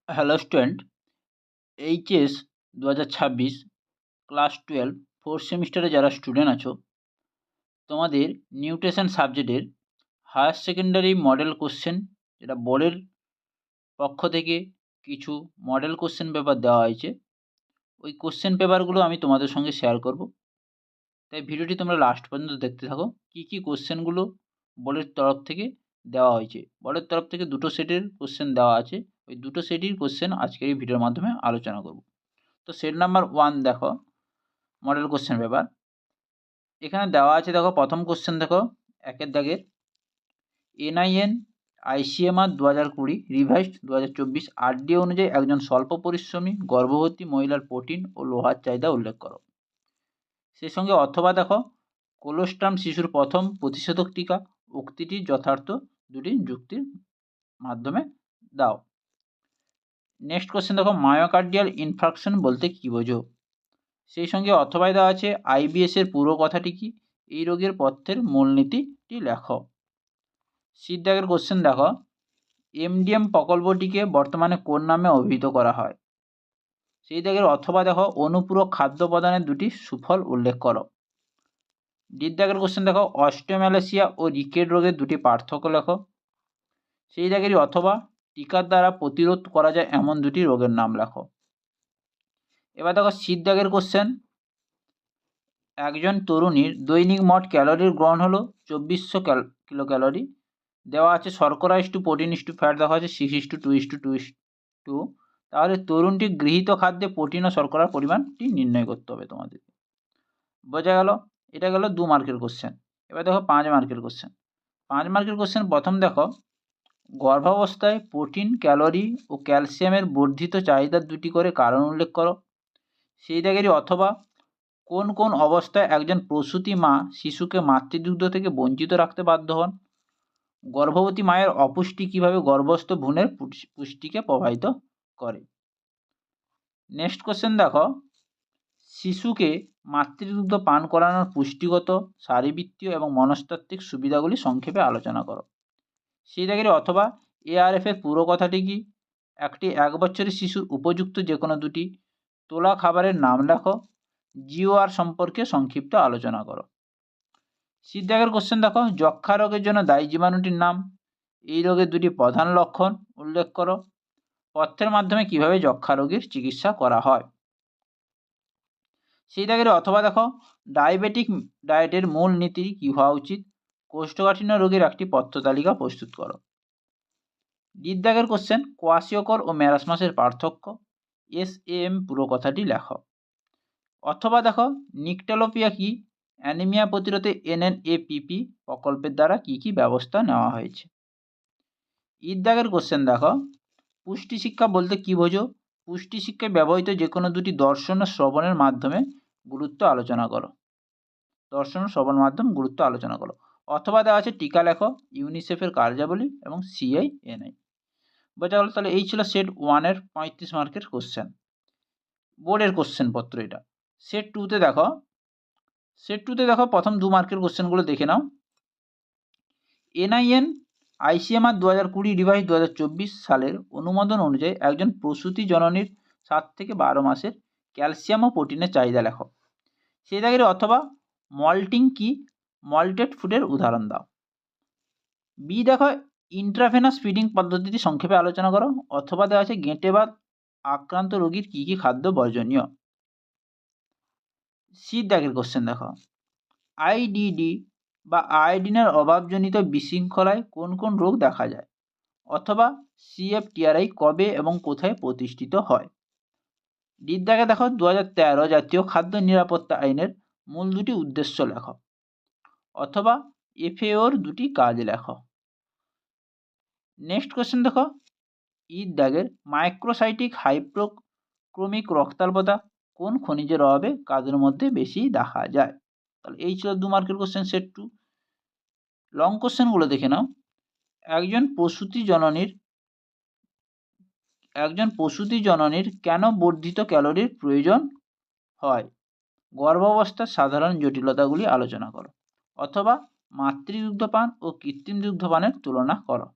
Hello student, HS 2026 class 12 fourth সেমিস্টারে যারা student আছো, তোমাদের নিউট্রিশন সাবজেক্টের হায়ার সেকেন্ডারি মডেল কোশ্চেন, যেটা বোর্ডের পক্ষ থেকে কিছু মডেল কোশ্চেন পেপার দেওয়া হয়েছে, ওই কোশ্চেন পেপারগুলো আমি তোমাদের সঙ্গে শেয়ার করব। তাই ভিডিওটি তোমরা লাস্ট পর্যন্ত দেখতে থাকো। কী কোশ্চেনগুলো বোর্ডের তরফ থেকে দেওয়া হয়েছে। বোর্ডের তরফ থেকে দুটো সেটের কোশ্চেন দেওয়া আছে, ওই দুটো সেটের কোশ্চেন আজকের এই ভিডিওর মাধ্যমে আলোচনা করব। তো সেট নাম্বার 1 দেখো, মডেল কোশ্চেন পেপার এখানে দেওয়া আছে। দেখো প্রথম কোশ্চেন, দেখো একের দাগের এনআইএন আইসিএমআর 2020 রিভাইসড 2024 আরডিএ অনুযায়ী একজন স্বল্প পরিশ্রমী গর্ভবতী মহিলার প্রোটিন ও লোহার চাহিদা উল্লেখ করো। সেই সঙ্গে অথবা দেখো কোলোস্ট্রাম শিশুর প্রথম প্রতিষেধক টিকা, উক্তিটি যথার্থ দুটি যুক্তির মাধ্যমে দাও। নেক্সট কোশ্চেন দেখো মায়োকার্ডিয়াল ইনফ্রাকশন বলতে কী বোঝো। সেই সঙ্গে অথবায় দেওয়া আছে আইবিএস এর পুরো কথাটি কি, এই রোগের পথ্যের মূলনীতিটি লেখো। সিট দাগের কোশ্চেন দেখো এমডিএম প্রকল্পটিকে বর্তমানে কোন নামে অভিহিত করা হয়। সেই দাগের অথবা দেখো অনুপূরক খাদ্য প্রদানের দুটি সুফল উল্লেখ করো। ডি দাগের কোশ্চেন দেখো অস্টিওম্যালাসিয়া ও রিকেট রোগের দুটি পার্থক্য লেখো। সেই দাগেরই অথবা টিকার দ্বারা প্রতিরোধ করা যায় এমন দুটি রোগের নাম লেখো। এবার দেখো সিট দাগের কোশ্চেন, একজন তরুণীর দৈনিক মোট ক্যালোরির গ্রহণ হলো 2400 কিলো ক্যালোরি। দেওয়া আছে শর্করা ইস্টু প্রোটিন ইস্টু ফ্যাট, দেওয়া আছে 6:2:2:2। তাহলে তরুণটি গৃহীত খাদ্যে প্রোটিন ও শর্করার পরিমাণটি নির্ণয় করতে হবে তোমাদের। বোঝা গেল? এটা গেল 2 মার্কের কোশ্চেন। এবার দেখো 5 মার্কের কোশ্চেন। 5 মার্কের কোশ্চেন প্রথম দেখো গর্ভাবস্থায় প্রোটিন, ক্যালোরি ও ক্যালসিয়ামের বর্ধিত চাহিদার দুটি করে কারণ উল্লেখ করো। সেই দাগেরই অথবা কোন কোন অবস্থায় একজন প্রসূতি মা শিশুকে মাতৃদুগ্ধ থেকে বঞ্চিত রাখতে বাধ্য হন। গর্ভবতী মায়ের অপুষ্টি কীভাবে গর্ভস্থ ভ্রূণের পুষ্টিকে প্রভাবিত করে। নেক্সট কোশ্চেন দেখো শিশুকে মাতৃদুগ্ধ পান করানোর পুষ্টিগত, শারীরবৃত্তীয় এবং মনস্তাত্ত্বিক সুবিধাগুলি সংক্ষেপে আলোচনা করো। সেই দাগের অথবা এআরএফ এর পুরো কথাটি কি, একটি 1 বছরের শিশুর উপযুক্ত যে কোনো দুটি তোলা খাবারের নাম লেখো। জিওআর সম্পর্কে সংক্ষিপ্ত আলোচনা করো। সি দাগের কোশ্চেন দেখো যক্ষ্মা রোগের জন্য দায়ী জীবাণুটির নাম, এই রোগের দুটি প্রধান লক্ষণ উল্লেখ করো। পথ্যের মাধ্যমে কিভাবে যক্ষ্মা রোগীর চিকিৎসা করা হয়। সেই দাগের অথবা দেখো ডায়াবেটিক ডায়েটের মূল নীতি কী হওয়া উচিত। কোষ্ঠকাঠিন্য রোগীর একটি পথ্য তালিকা প্রস্তুত করো। ডি দাগের কোশ্চেন কোয়াশিওকর ও ম্যারাসমাসের পার্থক্য, এসএএম পুরো কথাটি লেখো। অথবা দেখো নিকটালোপিয়া কি, অ্যানিমিয়া প্রতিরোধে এনএনএপিপি প্রকল্পের দ্বারা কি কি ব্যবস্থা নেওয়া হয়েছে। ঈদ দাগের কোশ্চেন দেখো পুষ্টি শিক্ষা বলতে কী বোঝো। পুষ্টি শিক্ষায় ব্যবহৃত যে কোনো দুটি দর্শন ও শ্রবণের মাধ্যমে গুরুত্ব আলোচনা করো। দর্শন ও শ্রবণ মাধ্যম গুরুত্ব আলোচনা করো। অথবা দেওয়া আছে টিকা লেখো, ইউনিসেফের কার্যাবলী এবং সিআইএনআই। বোঝা গেল? তাহলে এই ছিল সেট 1-এর 35 মার্কের কোশ্চেন, বোর্ডের কোশ্চেন পত্র এটা। সেট 2-তে দেখো প্রথম 2 মার্কের কোশ্চেনগুলো দেখে নাও। এনআইএন আইসিএমআর 2020 রিভাইস 2024 সালের অনুমোদন অনুযায়ী একজন প্রসূতি জননীর 7 থেকে 12 মাসের ক্যালসিয়াম ও প্রোটিনের চাহিদা লেখো। সেই জায়গায় অথবা মল্টিং কি, মল্টেড ফুডের উদাহরণ দাও। বি দেখো ইন্ট্রাভেনাস ফিডিং পদ্ধতিটি সংক্ষেপে আলোচনা করো। অথবা দেওয়া আছে গেঁটে বা আক্রান্ত রোগীর কী কী খাদ্য বর্জনীয়। সি দাগের কোশ্চেন দেখো আইডিডি বা আয়োডিনের অভাবজনিত বিশৃঙ্খলায় কোন কোন রোগ দেখা যায়। অথবা সিএফটিআরআই কবে এবং কোথায় প্রতিষ্ঠিত হয়। ডির দাগে দেখো 2013 জাতীয় খাদ্য নিরাপত্তা আইনের মূল দুটি উদ্দেশ্য লেখো। অথবা এফএওর দুটি কাজ লেখো। নেক্সট কোশ্চেন দেখো ইর দাগের মাইক্রোসাইটিক হাইপ্রোক্রোমিক রক্তাল্পতা কোন খনিজের অভাবে কাদের মধ্যে বেশি দেখা যায়। তাহলে এই ছিল 2 মার্কের কোশ্চেন সেট 2। লং কোশ্চেনগুলো দেখে নাও। একজন প্রসূতি জননীর কেন বর্ধিত ক্যালোরির প্রয়োজন হয়। গর্ভাবস্থার সাধারণ জটিলতাগুলি আলোচনা করো। অথবা মাতৃদুগ্ধপান ও কৃত্রিম দুগ্ধপানের তুলনা করো।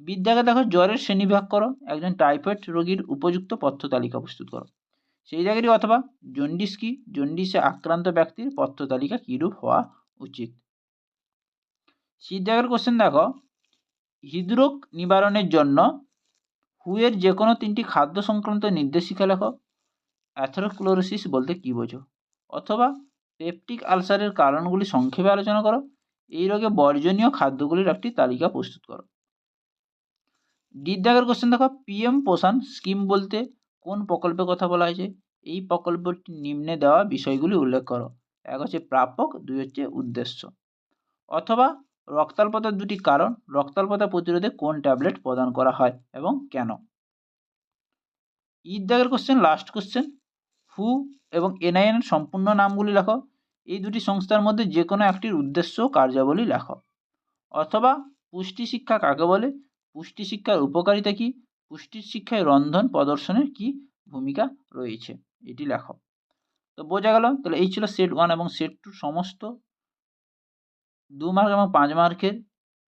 বিদ্যাকে দেখো জ্বরের শ্রেণীবিভাগ করো, একজন টাইফয়েড রোগীর উপযুক্ত পথ্য তালিকা প্রস্তুত করো। সেই জায়গাটি অথবা জন্ডিস কি, জন্ডিসে আক্রান্ত ব্যক্তির পথ্য তালিকা কীরূপ হওয়া উচিত। শীত জায়গার কোশ্চেন দেখো, হৃদরোগ নিবারণের জন্য হুয়ের যে কোনো 3টি খাদ্য সংক্রান্ত নির্দেশিকা লেখো। অ্যাথেরোস্ক্লেরোসিস বলতে কী বোঝো, অথবা পেপটিক আলসারের কারণগুলি সংক্ষেপে আলোচনা করো। এই রোগে বর্জনীয় খাদ্যগুলির একটি তালিকা প্রস্তুত করো। দাগের কোশ্চেন দেখো, পিএম পোষণ স্কিম বলতে কোন প্রকল্পের কথা বলা হয়েছে। এই প্রকল্পটি নিম্নে দেওয়া বিষয়গুলি উল্লেখ করো। 1 হচ্ছে প্রাপক, 2 হচ্ছে উদ্দেশ্য। অথবা রক্তাল্পতার 2টি কারণ, রক্তাল্পতা প্রতিরোধে কোন ট্যাবলেট প্রদান করা হয় এবং কেন। দাগের কোশ্চেন, লাস্ট কোশ্চেন, হু এবং এনআইএন এর সম্পূর্ণ নামগুলি লেখো। এই 2টি সংস্থার মধ্যে যে কোনো একটির উদ্দেশ্য ও কার্যাবলী লেখো। অথবা পুষ্টি শিক্ষা কাকে বলে, পুষ্টি শিক্ষার উপকারিতা কী, পুষ্টির শিক্ষায় রন্ধন প্রদর্শনের কী ভূমিকা রয়েছে, এটি লেখো। তো বোঝা গেল। তাহলে এই ছিল সেট 1 এবং সেট 2 সমস্ত 2 মার্ক এবং 5 মার্কের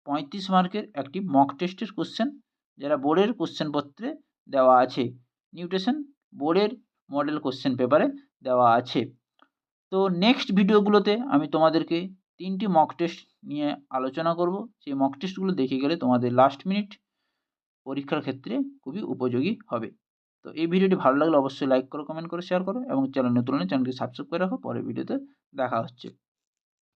35 মার্কের একটি মক টেস্টের কোশ্চেন, যারা বোর্ডের কোশ্চেন পত্রে দেওয়া আছে, নিউট্রিশন বোর্ডের মডেল কোশ্চেন পেপারে দেওয়া আছে। তো নেক্সট ভিডিওগুলোতে আমি তোমাদেরকে 3টি মক টেস্ট নিয়ে আলোচনা করব। সেই মক টেস্টগুলো দেখে গেলে তোমাদের লাস্ট মিনিট পরীক্ষার ক্ষেত্রে খুবই উপযোগী হবে। তো এই ভিডিওটি ভালো লাগলে অবশ্যই লাইক করো, কমেন্ট করো, শেয়ার করো এবং চ্যানেল নতুন হলে চ্যানেলটি সাবস্ক্রাইব করে রাখো। পরের ভিডিওতে দেখা হচ্ছে।